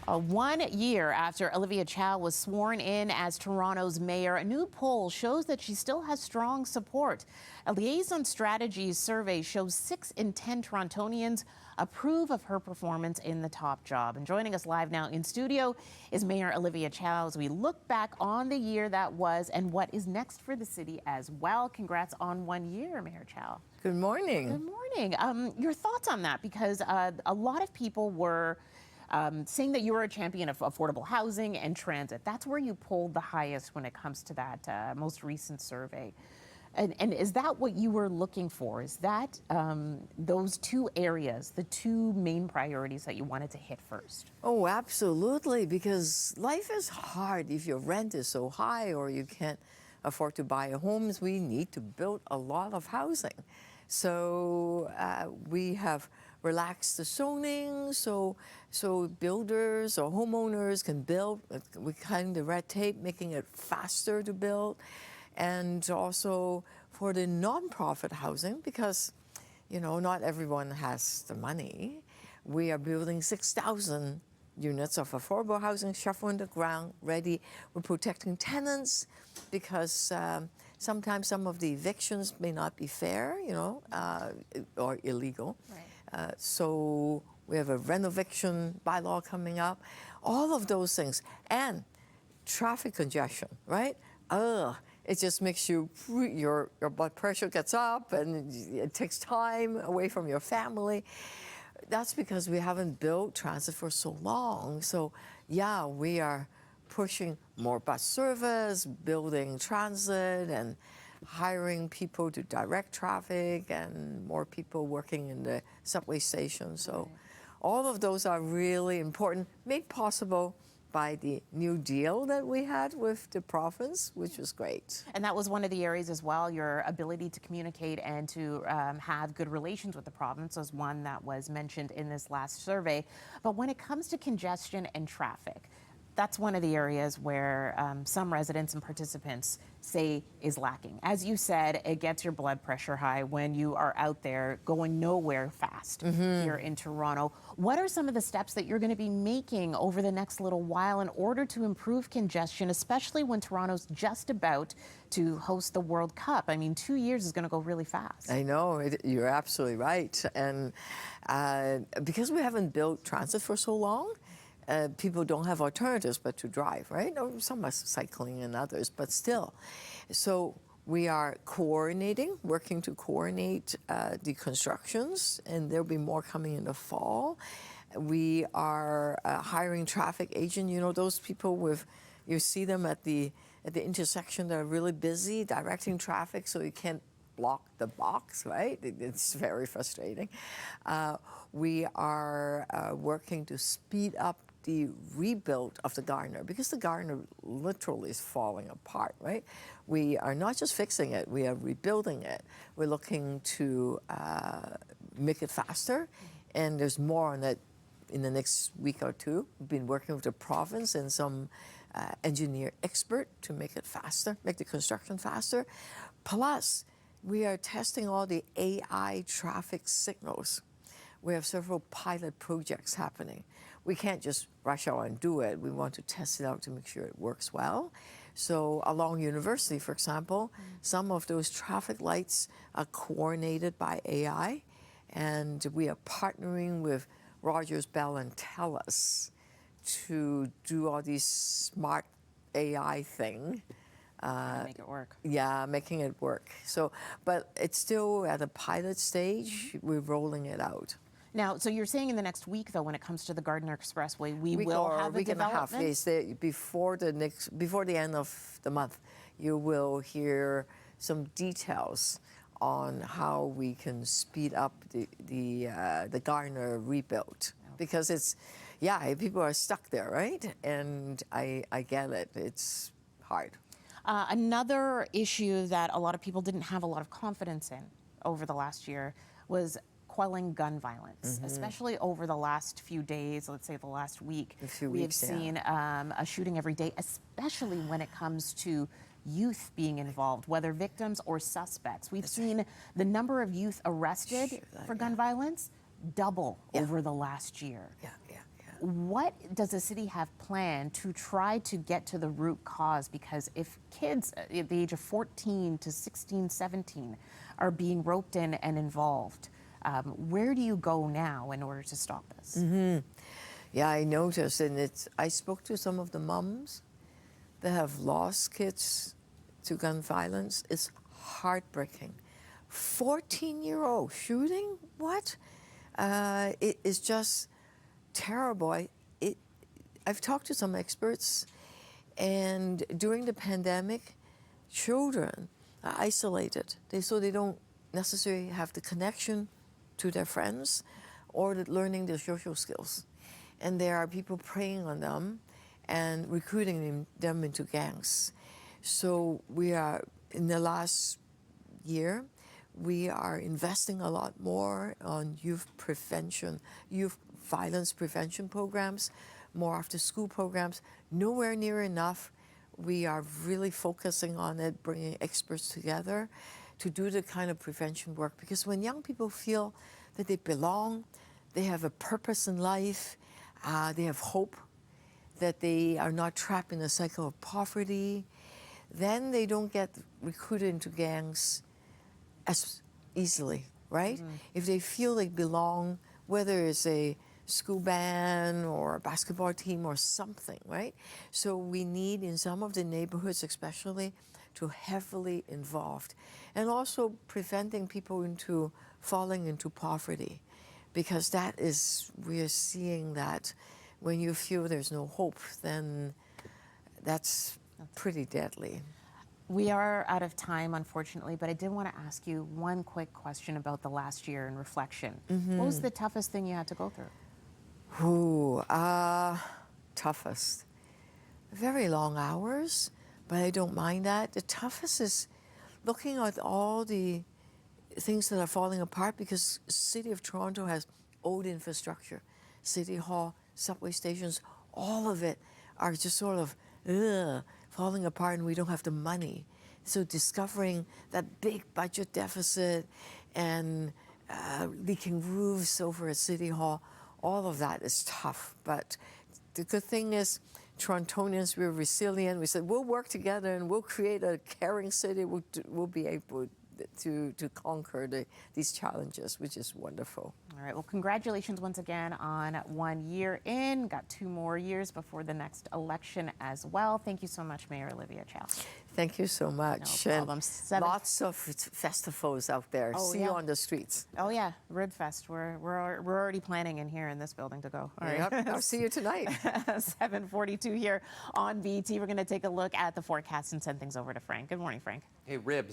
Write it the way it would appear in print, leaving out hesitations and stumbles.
1 year after Olivia Chow was sworn in as Toronto's mayor, a new poll shows that she still has strong support. A Liaison Strategies survey shows 6 in 10 Torontonians approve of her performance in the top job. And joining us live now in studio is Mayor Olivia Chow as we look back on the year that was and what is next for the city as well. Congrats on 1 year, Mayor Chow. Good morning. Good morning. Your thoughts on that? Because a lot of people were saying that you were a champion of affordable housing and transit. That's where you polled the highest when it comes to that most recent survey. And is that what you were looking for? Is that those two areas, the two main priorities that you wanted to hit first? Oh, absolutely, because life is hard if your rent is so high or you can't afford to buy a home. We need to build a lot of housing. So we have relaxed the zoning so builders or homeowners can build. We cutting the red tape, making it faster to build. And also for the nonprofit housing, because not everyone has the money. We are building 6,000 units of affordable housing, shovel in the ground, ready. We're protecting tenants because sometimes some of the evictions may not be fair, or illegal. Right. So we have a renoviction bylaw coming up. All of those things. And traffic congestion, right? It just makes your blood pressure gets up and it takes time away from your family. That's because we haven't built transit for so long. So yeah, we are pushing more bus service, building transit, and hiring people to direct traffic, and more people working in the subway station. So all of those are really important, made possible by the new deal that we had with the province, which was great. And that was one of the areas as well, your ability to communicate and to have good relations with the province was one that was mentioned in this last survey. But when it comes to congestion and traffic, that's one of the areas where some residents and participants say is lacking. As you said, it gets your blood pressure high when you are out there going nowhere fast here in Toronto. What are some of the steps that you're going to be making over the next little while in order to improve congestion, especially when Toronto's just about to host the World Cup? I mean, 2 years is going to go really fast. I know, you're absolutely right. And because we haven't built transit for so long, people don't have alternatives but to drive, right? Some are cycling and others, but still. So we are working to coordinate the constructions, and there'll be more coming in the fall. We are hiring traffic agents, those people you see them at the intersection that are really busy directing traffic so you can't block the box, right? It's very frustrating. We are working to speed up the rebuild of the Gardner, because the Gardner literally is falling apart, right? We are not just fixing it, we are rebuilding it. We're looking to make it faster, and there's more on it in the next week or two. We've been working with the province and some engineer expert to make it faster, make the construction faster. Plus, we are testing all the AI traffic signals. We have several pilot projects happening. We can't just rush out and do it. We want to test it out to make sure it works well. So along University, for example, some of those traffic lights are coordinated by AI, and we are partnering with Rogers, Bell, and TELUS to do all these smart AI thing. Make it work. Yeah, making it work. So, but it's still at a pilot stage. We're rolling it out. Now, so you're saying in the next week, though, when it comes to the Gardner Expressway, we will have a week and a half. development? Yes, before the end of the month, you will hear some details on how we can speed up the Gardner rebuild, because people are stuck there, right? And I get it. It's hard. Another issue that a lot of people didn't have a lot of confidence in over the last year was quelling gun violence, especially over the last few days, let's say the last week. We have seen a shooting every day, especially when it comes to youth being involved, whether victims or suspects. We've seen the number of youth arrested for gun violence double over the last year. What does the city have planned to try to get to the root cause? Because if kids at the age of 14 to 16, 17 are being roped in and involved, where do you go now in order to stop this? Yeah, I noticed, and I spoke to some of the moms that have lost kids to gun violence. It's heartbreaking. 14-year-old shooting? What? It is just terrible. I've talked to some experts, and during the pandemic, children are isolated. So they don't necessarily have the connection to their friends or learning their social skills. And there are people preying on them and recruiting them into gangs. So we are, in the last year, we are investing a lot more on youth prevention, youth violence prevention programs, more after school programs. Nowhere near enough. We are really focusing on it, bringing experts together to do the kind of prevention work. Because when young people feel that they belong, they have a purpose in life, they have hope, that they are not trapped in a cycle of poverty, then they don't get recruited into gangs as easily, right? If they feel they belong, whether it's a school band or a basketball team or something, right? So we need, in some of the neighborhoods especially, to heavily involved, and also preventing people into falling into poverty, because that is, we are seeing that when you feel there's no hope, then that's pretty deadly. We are out of time, unfortunately, but I did want to ask you one quick question about the last year in reflection. What was the toughest thing you had to go through? Toughest. Very long hours, but I don't mind that. The toughest is looking at all the things that are falling apart, because City of Toronto has old infrastructure. City Hall, subway stations, all of it are just sort of falling apart, and we don't have the money. So discovering that big budget deficit and leaking roofs over at City Hall, all of that is tough. But the good thing is, Torontonians, we're resilient. We said, we'll work together and we'll create a caring city. We'll be able to conquer these challenges, which is wonderful. All right. Well, congratulations once again on 1 year in. Got 2 more years before the next election as well. Thank you so much, Mayor Olivia Chow. Thank you so much. No problem. And lots of festivals out there. See you on the streets. Oh yeah, Ribfest. We're already planning in here in this building to go. All right. Yep. I'll see you tonight. 7:42 here on BT. We're going to take a look at the forecast and send things over to Frank. Good morning, Frank. Hey, Ribs.